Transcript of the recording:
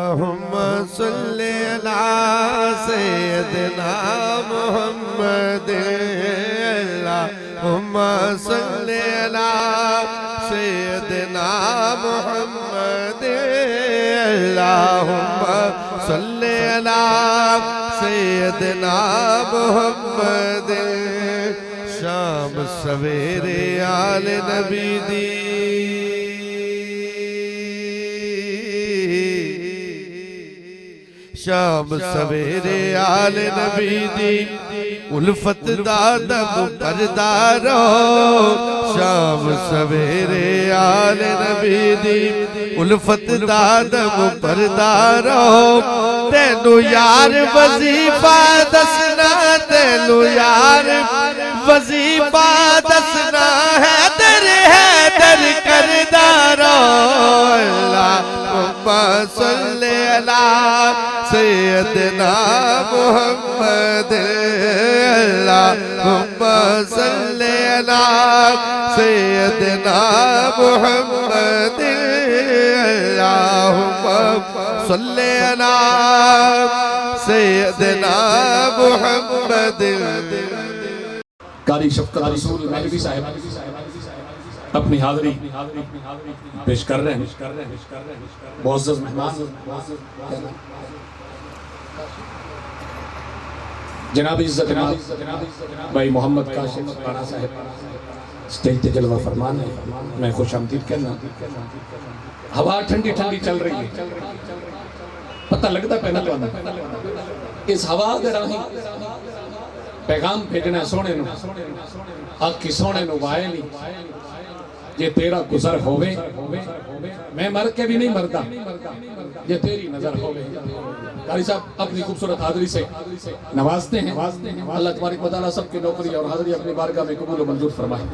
اللہم صلی علی سیدنا محمد اللہم صلی علی سیدنا محمد اللہم صلی علی سیدنا محمد شام سویرے آل نبی دی شام سویرے آل نبی دی الفت دادم پردارو شام سویرے آل نبی دی الفت دادم پردارو تینو یار وظیفہ دسنا تینو یار وظیفہ دسنا ہے در کردارو اللہم صلی علی سیدنا محمد اللہم صلی علی سیدنا محمد اللہم صلی علی سیدنا محمد قاری شفقت رسول مہدوی صاحب اپنی حاضری پیش کر رہے ہیں معزز مہمان جناب عزت بھائی محمد کاشف رانا صاحب سٹیج تے جلوہ فرمان ہے میں خوش آمدید کہنا ہوا ٹھنڈی ٹھنڈی چل رہی ہے پتہ لگتا پہنا تو آنا اس ہوا دے راہیں پیغام بھیجنا سونے نو آگ کی سونے نو وائے نہیں یہ تیرا گزر ہوئے میں مر کے بھی نہیں مردہ یہ تیری نظر ہوئے قاری صاحب اپنی خوبصورت حاضری سے نوازتے ہیں اللہ تبارک و تعالیٰ سب کی نوکری اور حاضری اپنی بارگاہ میں قبول و منظور فرمائے